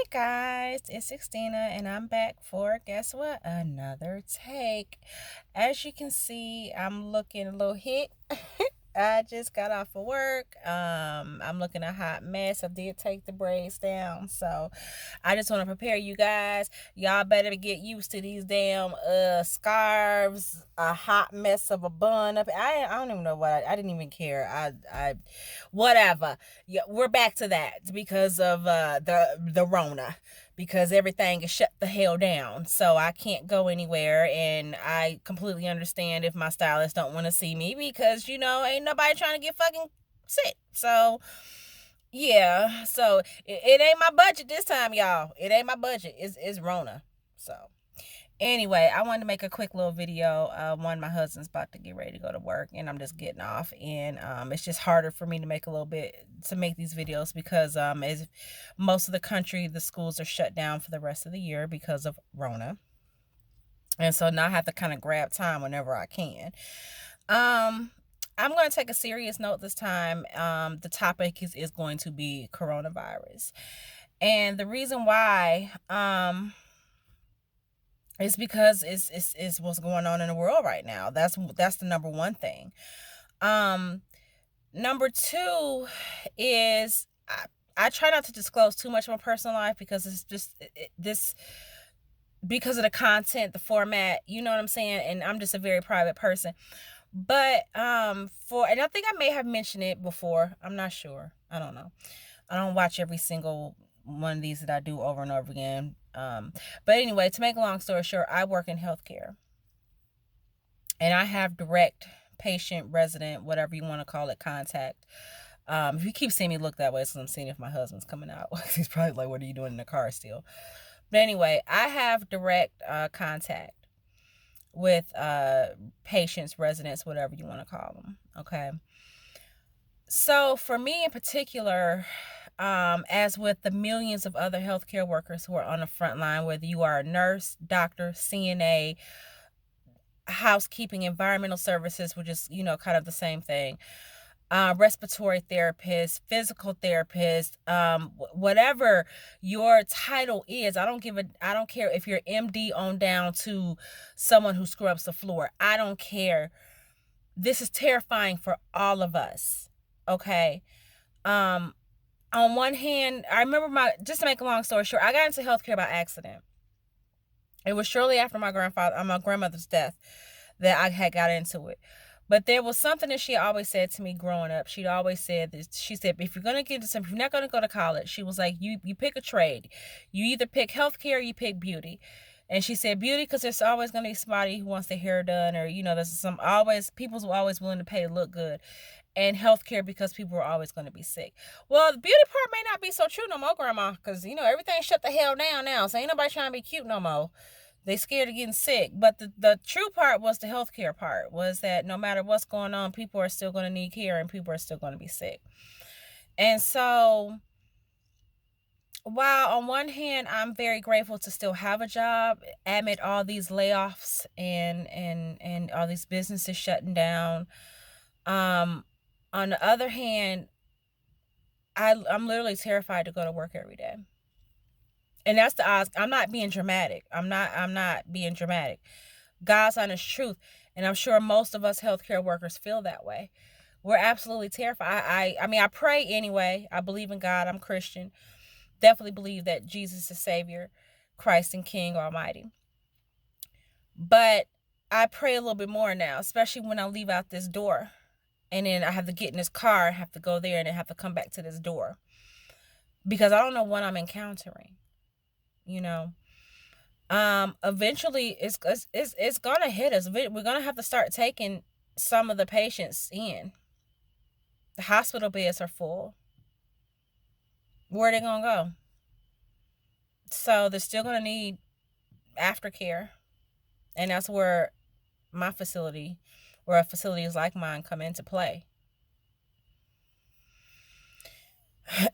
Guys, it's Sixtina and I'm back for, guess what, another take. As you can see, I'm looking a little hit. I just got off of work. I'm looking a hot mess. I did take the braids down, so I just want to prepare you guys. Y'all better get used to these damn scarves. A hot mess of a bun up. I don't even know what I didn't even care. I whatever. Yeah, we're back to that because of the Rona, because everything is shut the hell down. So I can't go anywhere, and I completely understand if my stylists don't want to see me because ain't nobody trying to get fucking sick. So yeah, so it ain't my budget this time, y'all. It ain't my budget. It's Rona. So anyway, I wanted to make a quick little video. One, my husband's about to get ready to go to work, and I'm just getting off, and it's just harder for me to make these videos because as most of the country, the schools are shut down for the rest of the year because of Rona, and so now I have to kind of grab time whenever I can. I'm going to take a serious note this time. The topic is going to be coronavirus, and the reason why it's because it's what's going on in the world right now. That's the number one thing. Number two is I try not to disclose too much of my personal life because it's just this because of the content, the format, you know what I'm saying? And I'm just a very private person. But and I think I may have mentioned it before. I'm not sure. I don't know. I don't watch every single one of these that I do over and over again. But anyway, to make a long story short, I work in healthcare. And I have direct patient, resident, whatever you want to call it, contact. If you keep seeing me look that way, it's because I'm seeing if my husband's coming out. He's probably like, what are you doing in the car still? But anyway, I have direct contact with patients, residents, whatever you want to call them. Okay. So for me in particular, as with the millions of other healthcare workers who are on the front line, whether you are a nurse, doctor, CNA, housekeeping, environmental services, which is, kind of the same thing, respiratory therapist, physical therapist, whatever your title is. I don't care if you're MD on down to someone who scrubs the floor. I don't care. This is terrifying for all of us. Okay. On one hand, I remember just to make a long story short, I got into healthcare by accident. It was shortly after my grandmother's death that I had got into it. But there was something that she always said to me growing up. She'd always said this. She said, if you're going to get into something, if you're not going to go to college, she was like, you pick a trade. You either pick healthcare or you pick beauty. And she said beauty because there's always going to be somebody who wants their hair done, or, there's people's always willing to pay to look good. And healthcare because people are always going to be sick. Well, the beauty part may not be so true no more, Grandma, because, everything shut the hell down now. So ain't nobody trying to be cute no more. They scared of getting sick. But the true part was the healthcare part, was that no matter what's going on, people are still going to need care and people are still going to be sick. And so while on one hand, I'm very grateful to still have a job amid all these layoffs and all these businesses shutting down, on the other hand, I'm literally terrified to go to work every day. And that's the odds. I'm not being dramatic. I'm not being dramatic. God's honest truth. And I'm sure most of us healthcare workers feel that way. We're absolutely terrified. I pray anyway. I believe in God. I'm Christian. Definitely believe that Jesus is Savior, Christ and King Almighty. But I pray a little bit more now, especially when I leave out this door. And then I have to get in this car, have to go there, and then have to come back to this door. Because I don't know what I'm encountering. Eventually it's gonna hit us. We're gonna have to start taking some of the patients in. The hospital beds are full. Where are they gonna go? So they're still gonna need aftercare. And that's where my facility or facilities like mine come into play.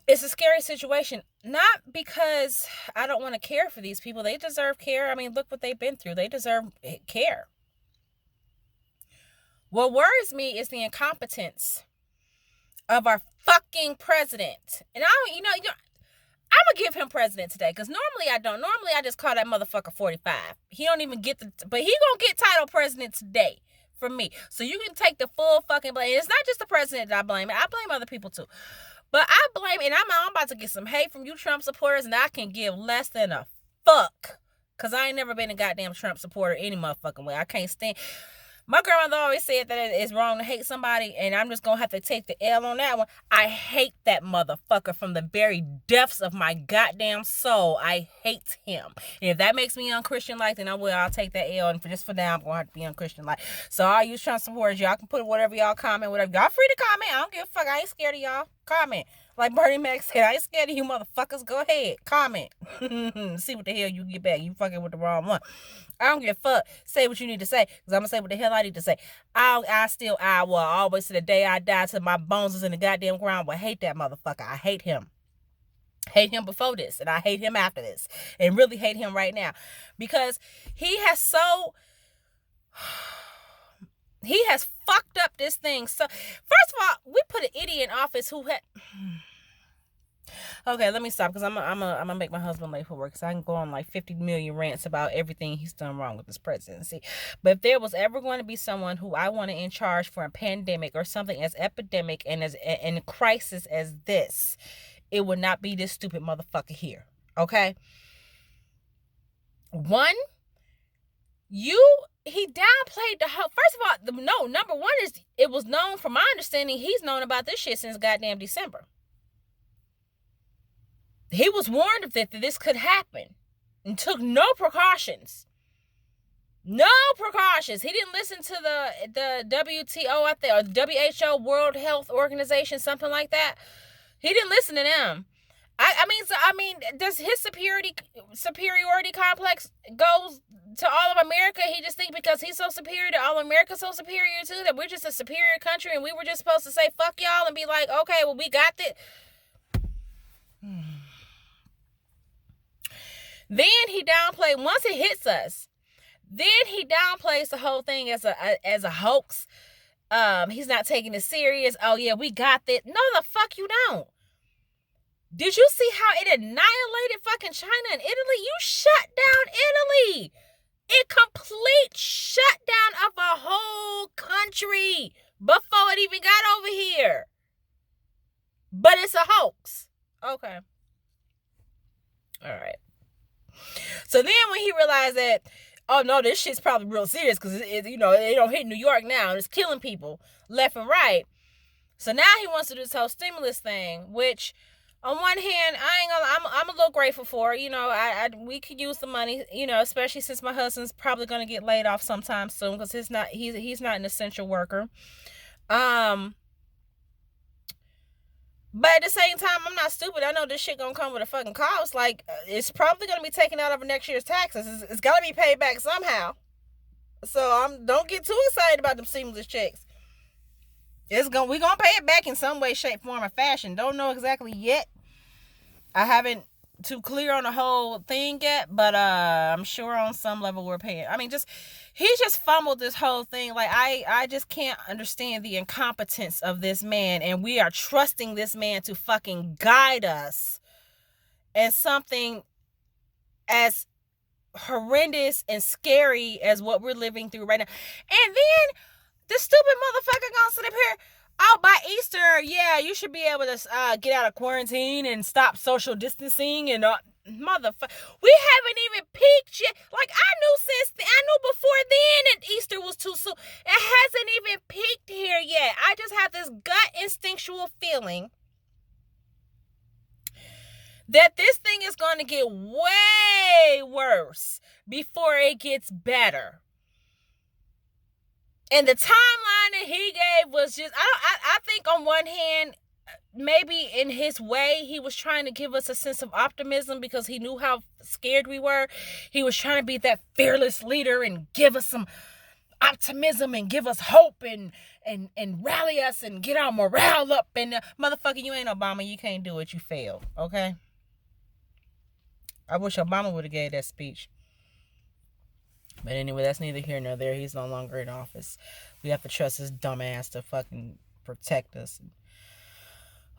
It's a scary situation, not because I don't want to care for these people. They deserve care. I mean, look what they've been through. They deserve care. What worries me is the incompetence of our fucking president. And I I'm gonna give him president today, because normally I don't. Normally I just call that motherfucker 45. He don't even get but he gonna get title president today from me. So you can take the full fucking blame. It's not just the president that I blame. I blame other people too. But I blame, and I'm about to get some hate from you Trump supporters, and I can give less than a fuck. Because I ain't never been a goddamn Trump supporter any motherfucking way. I can't stand. My grandmother always said that it's wrong to hate somebody, and I'm just going to have to take the L on that one. I hate that motherfucker from the very depths of my goddamn soul. I hate him. And if that makes me unchristian-like, then I'll take that L, and just for now, I'm going to have to be unchristian-like. So all you Trump supporters, y'all can put whatever y'all comment, whatever. Y'all free to comment. I don't give a fuck. I ain't scared of y'all. Comment. Like Bernie Mac said, I ain't scared of you motherfuckers. Go ahead. Comment. See what the hell you get back. You fucking with the wrong one. I don't give a fuck. Say what you need to say, because I'm going to say what the hell I need to say. I will always, to the day I die, till my bones is in the goddamn ground, will hate that motherfucker. I hate him. Hate him before this, and I hate him after this. And really hate him right now. Because he has fucked up this thing. So, first of all, we put an idiot in office who had... Okay, let me stop, because I'm gonna make my husband late for work, because I can go on like 50 million rants about everything he's done wrong with this presidency. But if there was ever going to be someone who I wanted in charge for a pandemic or something as epidemic and as in crisis as this, it would not be this stupid motherfucker here. Okay? One, he downplayed the whole... First of all, number one is, it was known, from my understanding, he's known about this shit since goddamn December. He was warned that this could happen and took no precautions. No precautions. He didn't listen to the WTO, I think, or WHO, World Health Organization, something like that. He didn't listen to them. I mean, does his superiority complex goes to all of America? He just think because he's so superior to all America, so superior too, that we're just a superior country, and we were just supposed to say fuck y'all and be like, okay, well, we got this. Then he downplayed, once it hits us, then he downplays the whole thing as a hoax. He's not taking it serious. Oh yeah, we got this. No, the fuck you don't. Did you see how it annihilated fucking China and Italy? You shut down Italy. A complete shutdown of a whole country before it even got over here. But it's a hoax. Okay. All right. So then when he realized that, oh no, this shit's probably real serious, because it don't hit New York now, and it's killing people left and right. So now he wants to do this whole stimulus thing, which on one hand, I'm a little grateful for. We could use the money, especially since my husband's probably gonna get laid off sometime soon, because he's not an essential worker. But at the same time, I'm not stupid. I know this shit gonna come with a fucking cost. Like, it's probably gonna be taken out of next year's taxes. It's gotta be paid back somehow. So don't get too excited about them stimulus checks. We're gonna pay it back in some way, shape, form, or fashion. Don't know exactly yet. I haven't too clear on the whole thing yet, but I'm sure on some level we're paying. I mean, he just fumbled this whole thing. Like, I just can't understand the incompetence of this man, and we are trusting this man to fucking guide us in something as horrendous and scary as what we're living through right now. And then this stupid motherfucker gonna sit up here, oh, by Easter, yeah, you should be able to get out of quarantine and stop social distancing and motherfucker. We haven't even peaked yet. Like, I knew before then that Easter was too soon. It hasn't even peaked here yet. I just have this gut instinctual feeling that this thing is going to get way worse before it gets better. And the timeline that he gave was just, I think on one hand, maybe in his way, he was trying to give us a sense of optimism because he knew how scared we were. He was trying to be that fearless leader and give us some optimism and give us hope and rally us and get our morale up. And motherfucker, you ain't Obama. You can't do it. You failed. Okay? I wish Obama would have gave that speech. But anyway, that's neither here nor there. He's no longer in office. We have to trust his dumb ass to fucking protect us.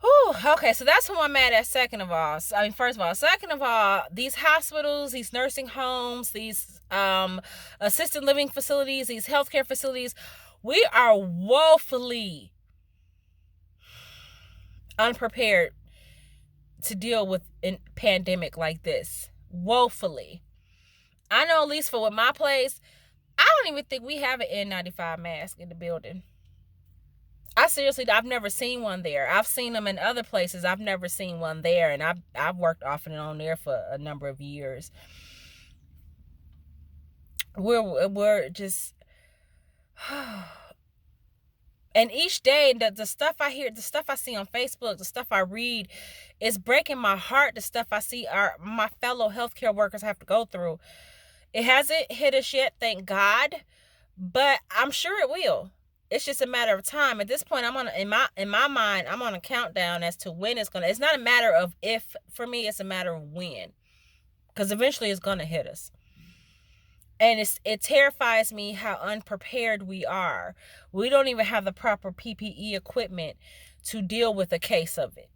Whew, okay, so that's who I'm mad at. Second of all, first of all, second of all, these hospitals, these nursing homes, these assisted living facilities, these healthcare facilities, we are woefully unprepared to deal with a pandemic like this. Woefully. I know, at least for with my place, I don't even think we have an N95 mask in the building. I've never seen one there. I've seen them in other places. I've never seen one there, and I've worked off and on there for a number of years. We're just, and each day the stuff I hear, the stuff I see on Facebook, the stuff I read, is breaking my heart. The stuff I see my fellow healthcare workers have to go through. It hasn't hit us yet, thank God, but I'm sure it will. It's just a matter of time. At this point, in my mind, I'm on a countdown as to when it's gonna. It's not a matter of if for me. It's a matter of when, because eventually it's gonna hit us. And it terrifies me how unprepared we are. We don't even have the proper PPE equipment to deal with a case of it.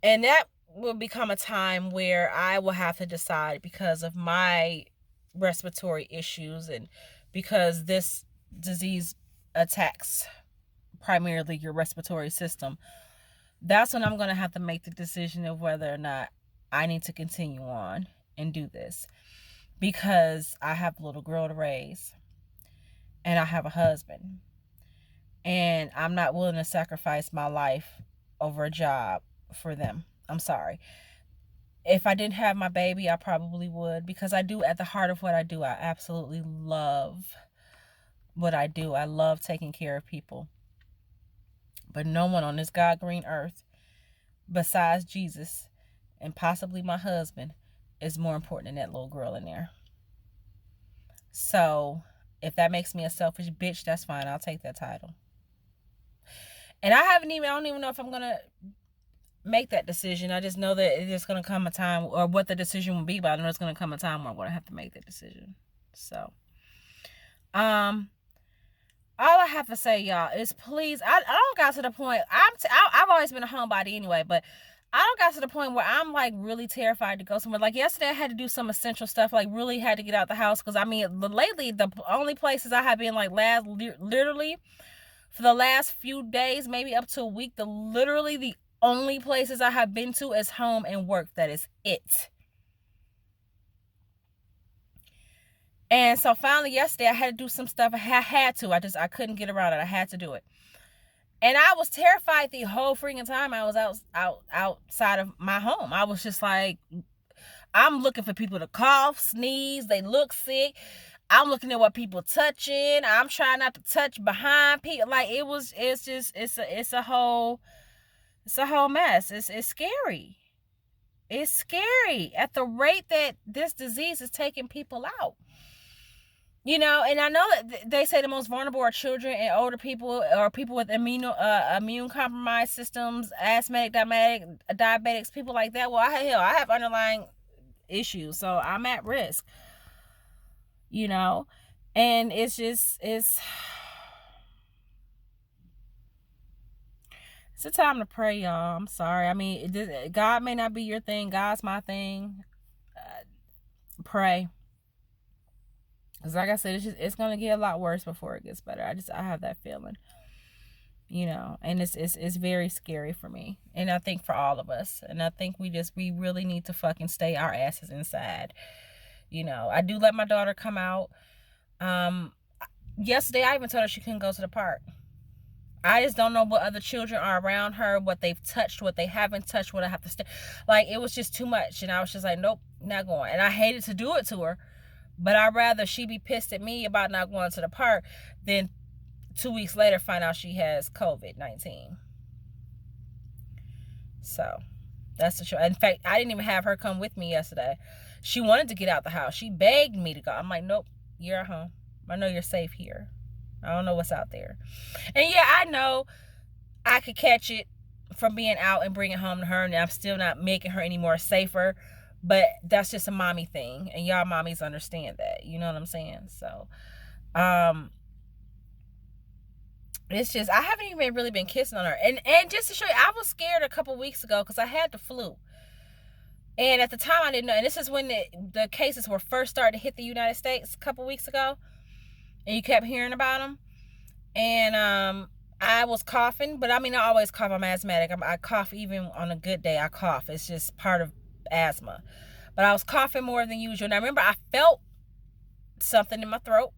And that will become a time where I will have to decide, because of my respiratory issues and because this disease attacks primarily your respiratory system. That's when I'm going to have to make the decision of whether or not I need to continue on and do this, because I have a little girl to raise and I have a husband, and I'm not willing to sacrifice my life over a job for them. I'm sorry. If I didn't have my baby, I probably would, because I do, at the heart of what I do, I absolutely love what I do. I love taking care of people. But no one on this God green earth besides Jesus and possibly my husband is more important than that little girl in there. So if that makes me a selfish bitch, that's fine. I'll take that title. And I don't even know if I'm going to make that decision. I just know that it's going to come a time, or what the decision will be, but I know it's going to come a time where I'm going to have to make that decision. So, all I have to say, y'all, is please, I don't got to the point, I've always been a homebody anyway, but I don't got to the point where I'm like really terrified to go somewhere. Like yesterday I had to do some essential stuff, like really had to get out the house, because I mean, lately the only places I have been, like, literally for the last few days, maybe up to a week, literally the only places I have been to is home and work. That is it. And so finally yesterday I had to do some stuff. I couldn't get around it. I had to do it. And I was terrified the whole freaking time I was outside of my home. I was just like, I'm looking for people to cough, sneeze, they look sick. I'm looking at what people touching. I'm trying not to touch behind people. Like, it's a whole mess. It's scary. It's scary at the rate that this disease is taking people out. And I know that they say the most vulnerable are children and older people, or people with immune compromised systems, asthmatic, diabetics, people like that. Well, I have underlying issues, so I'm at risk. And it's a time to pray, y'all. I'm sorry. I mean, God may not be your thing. God's my thing. Pray. Because like I said, it's going to get a lot worse before it gets better. I have that feeling. And it's very scary for me. And I think for all of us. And I think we really need to fucking stay our asses inside. I do let my daughter come out. Yesterday I even told her she couldn't go to the park. I just don't know what other children are around her, what they've touched, what they haven't touched, what I have to stay. Like, it was just too much. And I was just like, nope, not going. And I hated to do it to her, but I'd rather she be pissed at me about not going to the park than 2 weeks later find out she has COVID-19. So that's the truth. In fact, I didn't even have her come with me yesterday. She wanted to get out the house. She begged me to go. I'm like, nope, you're at home. I know you're safe here. I don't know what's out there. And yeah, I know I could catch it from being out and bring it home to her, and I'm still not making her any more safer. But that's just a mommy thing, and y'all mommies understand that. You know what I'm saying? So, It's just I haven't even really been kissing on her. And just to show you, I was scared a couple weeks ago because I had the flu. And at the time I didn't know. And this is when the cases were first starting to hit the United States a couple weeks ago. And you kept hearing about them. And I was coughing, but I mean I always cough. I'm asthmatic. I cough even on a good day. I cough. It's just part of asthma. But I was coughing more than usual. And I remember I felt something in my throat.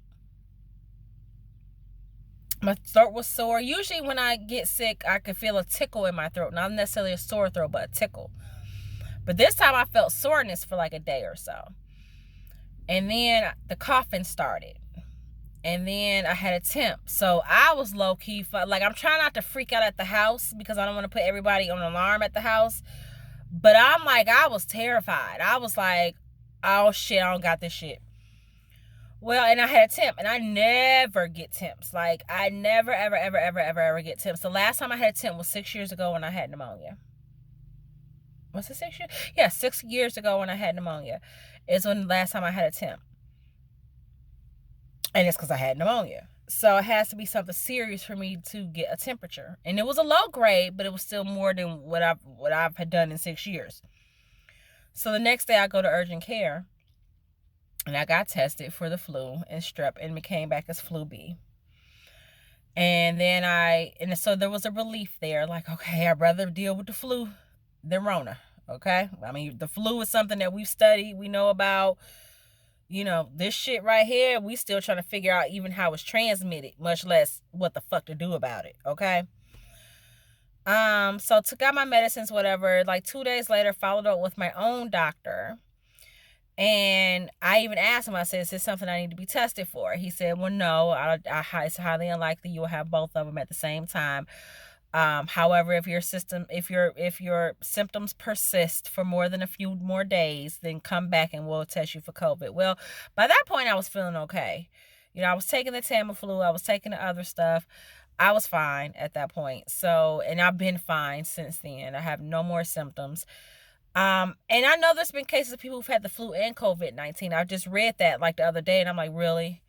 My throat was sore. Usually when I get sick, I can feel a tickle in my throat. Not necessarily a sore throat, but a tickle. But this time I felt soreness for like a day or so. And then the coughing started. And then I had a temp. So I was low-key, like I'm trying not to freak out at the house because I don't want to put everybody on alarm at the house. But I'm like, I was terrified. I was like, oh shit, I don't got this shit. Well, and I had a temp, and I never get temps. Like, I never, ever, ever, ever, ever, ever get temps. The last time I had a temp was 6 years ago when I had pneumonia. Was it 6 years? Yeah, 6 years ago when I had pneumonia is when the last time I had a temp. And it's because I had pneumonia. So it has to be something serious for me to get a temperature. And it was a low grade, but it was still more than what I've had done in 6 years. So the next day I go to urgent care. And I got tested for the flu and strep, and it came back as flu B. And then so there was a relief there. Like, okay, I'd rather deal with the flu than Rona. Okay? I mean, the flu is something that we've studied. We know about, this shit right here. We still trying to figure out even how it's transmitted, much less what the fuck to do about it. Okay? So took out my medicines, whatever. Like 2 days later, followed up with my own doctor. And I even asked him, I said, is this something I need to be tested for? He said, well, no, it's highly unlikely you will have both of them at the same time. However, if your symptoms persist for more than a few more days, then come back and we'll test you for COVID. Well, by that point, I was feeling okay. I was taking the Tamiflu. I was taking the other stuff. I was fine at that point. So, and I've been fine since then. I have no more symptoms. And I know there's been cases of people who've had the flu and COVID-19. I just read that like the other day and I'm like, really?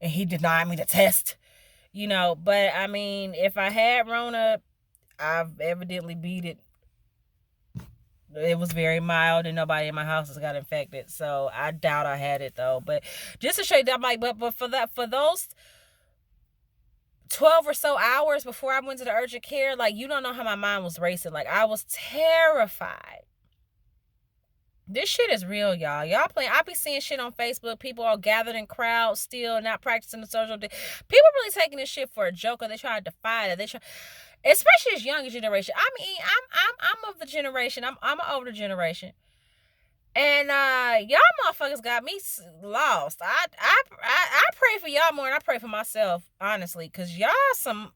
And he denied me the test, but I mean, if I had Rona, I've evidently beat it. It was very mild and nobody in my house has got infected. So I doubt I had it though. But just to show you that, I'm like, but for those 12 or so hours before I went to the urgent care, like, you don't know how my mind was racing. Like, I was terrified. This shit is real, y'all. Y'all playing. I be seeing shit on Facebook. People all gathered in crowds, still not practicing the social. People really taking this shit for a joke, or they try to defy it. Especially this younger generation. I mean, I'm of the generation. I'm an older generation, and y'all motherfuckers got me lost. I pray for y'all more than I pray for myself, honestly, cause y'all some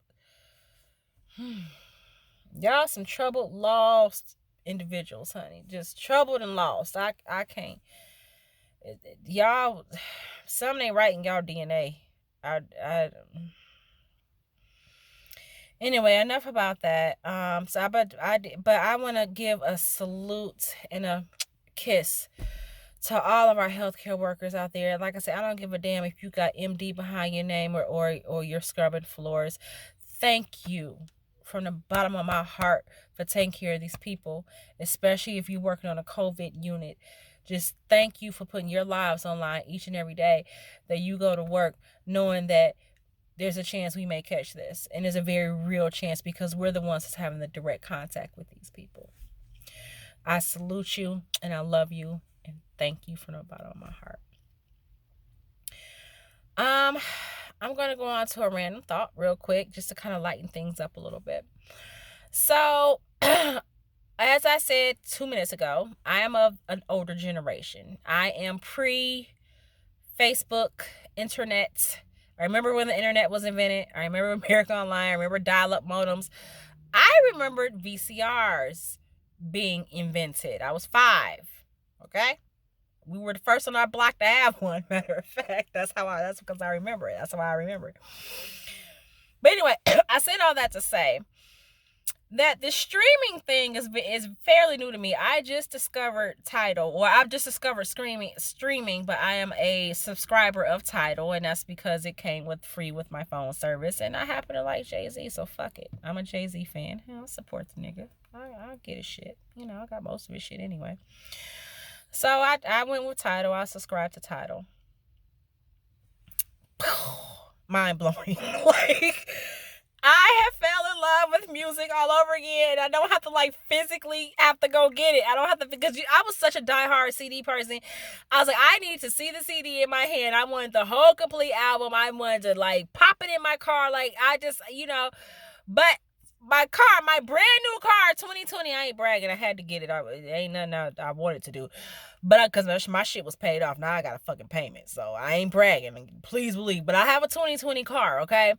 troubled, lost individuals, honey. Just troubled and lost. I can't. Y'all, something ain't right in y'all DNA. Anyway, enough about that. But I want to give a salute and a kiss to all of our healthcare workers out there. Like I said, I don't give a damn if you got MD behind your name or you're scrubbing floors. Thank you from the bottom of my heart for taking care of these people, especially if you're working on a COVID unit. Just thank you for putting your lives online each and every day that you go to work, knowing that there's a chance we may catch this. And there's a very real chance because we're the ones that's having the direct contact with these people. I salute you and I love you and thank you from the bottom of my heart. I'm going to go on to a random thought real quick just to kind of lighten things up a little bit. So, as I said 2 minutes ago, I am of an older generation. I am pre-Facebook, internet. I remember when the internet was invented. I remember America Online. I remember dial-up modems. I remembered VCRs being invented. I was 5, okay? We were the first on our block to have one, matter of fact. That's because I remember it. That's why I remember it. But anyway, I said all that to say, that the streaming thing is fairly new to me. I just discovered Tidal, or I've just discovered streaming, but I am a subscriber of Tidal, and that's because it came with free with my phone service, and I happen to like Jay-Z, so fuck it. I'm a Jay-Z fan. I'll support the nigga. I get his shit. You know, I got most of his shit anyway. So I went with Tidal. I subscribed to Tidal. Mind blowing. Like, I have fell in love with music all over again, and I don't have to like physically have to go get it. I don't have to, because I was such a diehard CD person. I was like, I need to see the CD in my hand. I wanted the whole complete album. I wanted to like pop it in my car. Like, I just, but my car, my brand new car, 2020, I ain't bragging. I had to get it. It ain't nothing I wanted to do. But because my shit was paid off, now I got a fucking payment. So I ain't bragging. Please believe. But I have a 2020 car, okay?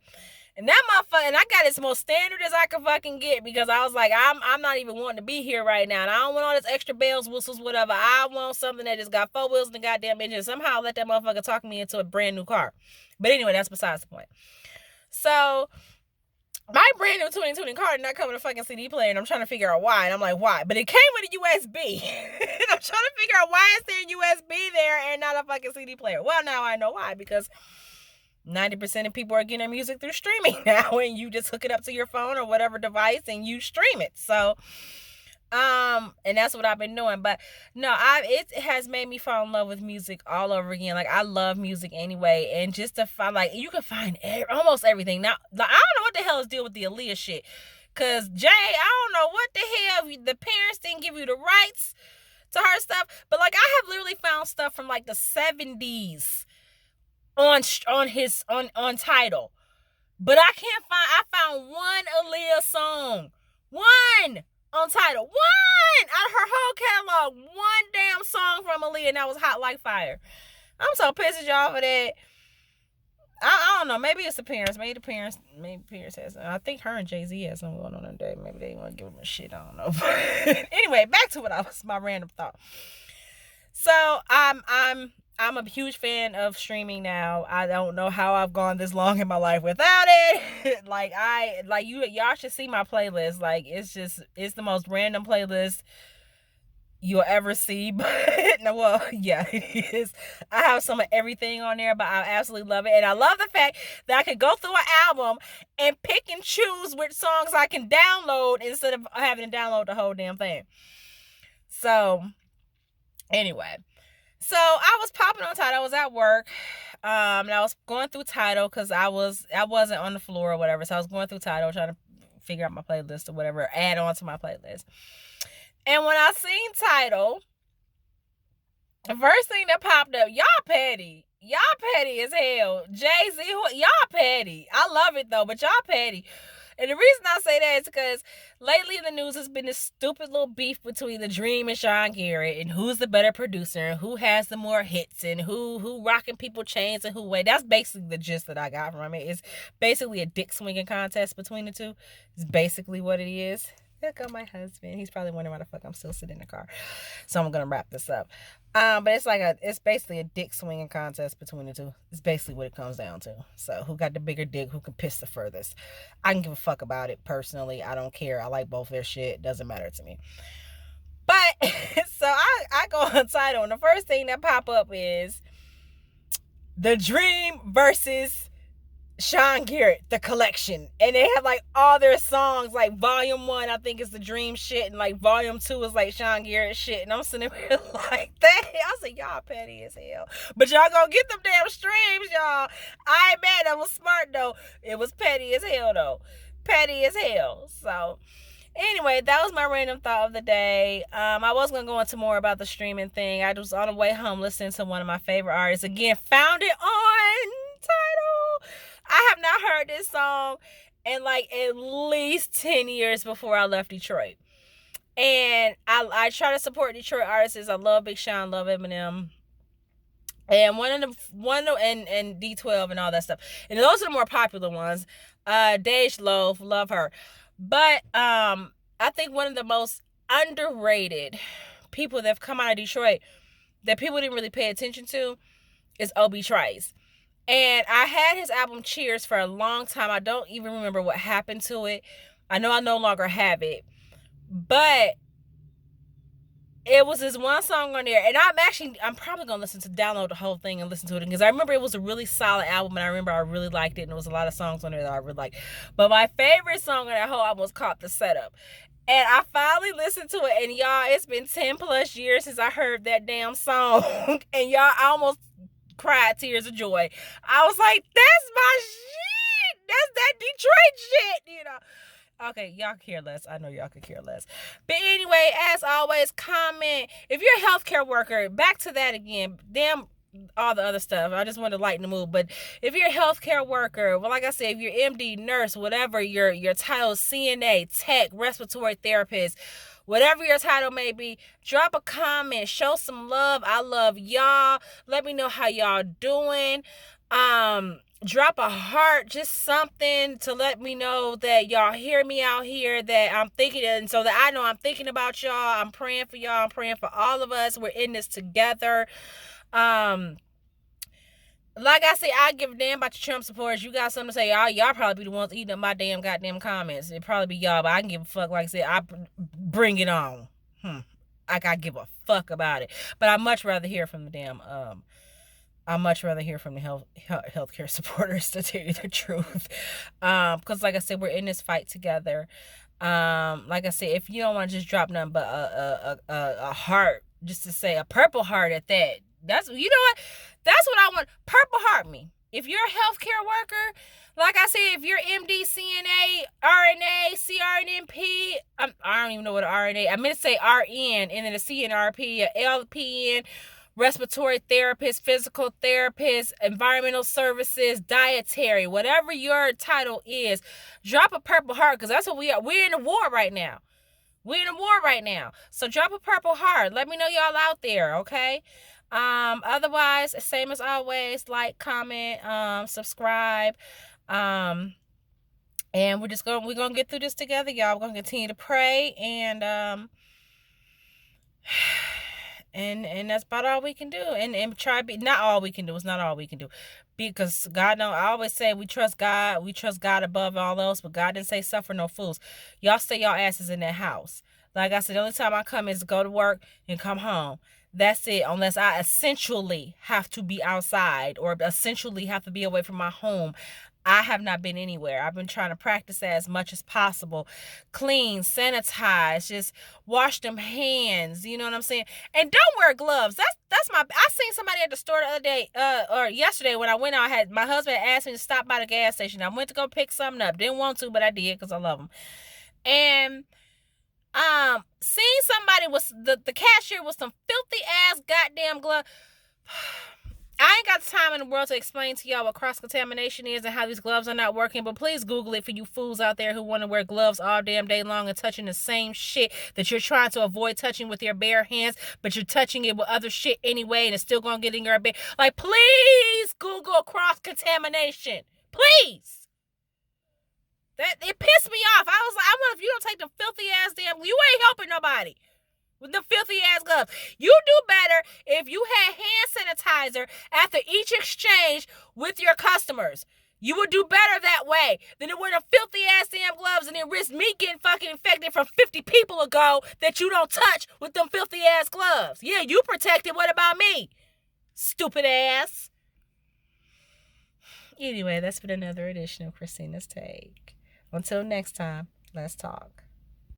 And that motherfucker, and I got it as most standard as I could fucking get, because I was like, I'm not even wanting to be here right now. And I don't want all this extra bells, whistles, whatever. I want something that just got 4 wheels and a goddamn engine. Somehow let that motherfucker talk me into a brand new car. But anyway, that's besides the point. So my brand new 2020 car did not come with a fucking CD player, and I'm trying to figure out why. And I'm like, why? But it came with a USB. And I'm trying to figure out why is there a USB there and not a fucking CD player. Well, now I know why, because 90% of people are getting their music through streaming now, and you just hook it up to your phone or whatever device and you stream it. So, and that's what I've been doing. But no, it has made me fall in love with music all over again. Like, I love music anyway, and just to find, like, you can find almost everything. Now, like, I don't know what the hell is deal with the Aaliyah shit, cause Jay, I don't know what the hell, the parents didn't give you the rights to her stuff, but like, I have literally found stuff from like the 70s on Tidal, but I found one Aaliyah song, one on Tidal, one out of her whole catalog, one damn song from Aaliyah, and that was Hot Like Fire. I'm so pissed at y'all for that. I don't know. Maybe it's the parents. Maybe parents has. I think her and Jay-Z has something going on today. Maybe they want to give them a shit. I don't know. But anyway, back to what my random thought. So I'm a huge fan of streaming now. I don't know how I've gone this long in my life without it. Y'all should see my playlist. Like, it's the most random playlist you'll ever see. But no, well, yeah, it is. I have some of everything on there, but I absolutely love it. And I love the fact that I can go through an album and pick and choose which songs I can download instead of having to download the whole damn thing. So anyway, so I was popping on Tidal. I was at work, and I was going through Tidal because I wasn't on the floor or whatever. So I was going through Tidal trying to figure out my playlist or whatever, add on to my playlist. And when I seen Tidal, the first thing that popped up, y'all petty as hell. Jay-Z, y'all petty. I love it though, but y'all petty. And the reason I say that is because lately in the news has been this stupid little beef between The Dream and Sean Garrett, and who's the better producer, and who has the more hits, and who rocking people chains, and who wait. That's basically the gist that I got from it. It's basically a dick swinging contest between the two. It's basically what it is. There go my husband. He's probably wondering why the fuck I'm still sitting in the car. So I'm gonna wrap this up. But it's basically a dick swinging contest between the two. It's basically what it comes down to. So who got the bigger dick? Who can piss the furthest? I can give a fuck about it personally. I don't care. I like both their shit. It doesn't matter to me. But so I go on Tidal, and the first thing that pop up is The Dream versus Sean Garrett, the collection. And they have like all their songs, like volume 1 I think is The Dream shit, and like volume 2 is like Sean Garrett shit. And I'm sitting there like, that, I was like, y'all petty as hell, but y'all gonna get them damn streams, y'all. I ain't mad. That was smart though. It was petty as hell though. Petty as hell. So anyway, that was my random thought of the day. I was going to go into more about the streaming thing. I was on the way home listening to one of my favorite artists. Again, found it on Tidal. I have not heard this song in like at least 10 years before I left Detroit. And I try to support Detroit artists. I love Big Sean, love Eminem. And and D12 and all that stuff. And those are the more popular ones. Dej Loaf, love her. But I think one of the most underrated people that have come out of Detroit that people didn't really pay attention to is Obi Trice. And I had his album Cheers for a long time. I don't even remember what happened to it. I know I no longer have it, but it was this one song on there, and I'm probably gonna download the whole thing and listen to it, because I remember it was a really solid album, and I remember I really liked it, and there was a lot of songs on there that I really liked. But my favorite song on that whole album was called "The Setup," and I finally listened to it, and y'all, it's been 10 plus years since I heard that damn song, and y'all, I almost cried tears of joy. I was like, "That's my shit. That's that Detroit shit," you know. Okay, y'all care less. I know y'all could care less. But anyway, as always, comment. If you're a healthcare worker, back to that again. Damn all the other stuff. I just wanted to lighten the mood. But if you're a healthcare worker, well, like I said, if you're MD, nurse, whatever your title is, CNA, tech, respiratory therapist, whatever your title may be, drop a comment. Show some love. I love y'all. Let me know how y'all doing. Drop a heart, just something to let me know that y'all hear me out here, that I'm thinking, and so that I know I'm thinking about y'all. I'm praying for y'all. I'm praying for all of us. We're in this together. Like I say, I give a damn about your Trump supporters. You got something to say, y'all probably be the ones eating up my damn goddamn comments. It'd probably be y'all, but I can give a fuck. Like I said, I bring it on. Like I give a fuck about it. But I'd much rather hear from the damn I'd much rather hear from the healthcare supporters, to tell you the truth. Because like I said, we're in this fight together. Like I said, if you don't want to just drop nothing but a heart, just to say a purple heart at that. That's, you know what? That's what I want. Purple heart me. If you're a healthcare worker, like I said, if you're MD, CNA, RNA, CRNP, I don't even know what an RNA. I meant to say RN, and then a CNRP, a LPN, respiratory therapist, physical therapist, environmental services, dietary, whatever your title is, drop a purple heart, because that's what we are. We're in a war right now. So drop a purple heart. Let me know y'all out there, okay? Otherwise, same as always, like, comment, subscribe. And we're gonna get through this together, y'all. We're gonna continue to pray, and and that's about all we can do. And try to be, not all we can do. It's not all we can do, because God know, I always say we trust God above all else, but God didn't say suffer no fools. Y'all stay y'all asses in that house. Like I said, the only time I come is to go to work and come home. That's it, unless I essentially have to be outside or essentially have to be away from my home. I have not been anywhere. I've been trying to practice that as much as possible. Clean, sanitize, just wash them hands. You know what I'm saying? And don't wear gloves. That's my. I seen somebody at the store the other day, or yesterday when I went out. My husband asked me to stop by the gas station. I went to go pick something up. Didn't want to, but I did because I love him. And seeing somebody with the cashier with some filthy ass goddamn glove. I ain't got the time in the world to explain to y'all what cross-contamination is and how these gloves are not working, but please Google it for you fools out there who want to wear gloves all damn day long and touching the same shit that you're trying to avoid touching with your bare hands, but you're touching it with other shit anyway, and it's still gonna get in your bare. Like, please Google cross-contamination. Please. It pissed me off. I was like, I wonder if you don't take the filthy ass damn, you ain't helping nobody with the filthy ass gloves. You do better if you had hand sanitizer after each exchange with your customers. You would do better that way than to wear the filthy ass damn gloves and then risk me getting fucking infected from 50 people ago that you don't touch with them filthy ass gloves. Yeah, you protected. What about me? Stupid ass. Anyway, that's been another edition of Christina's Take. Until next time, let's talk.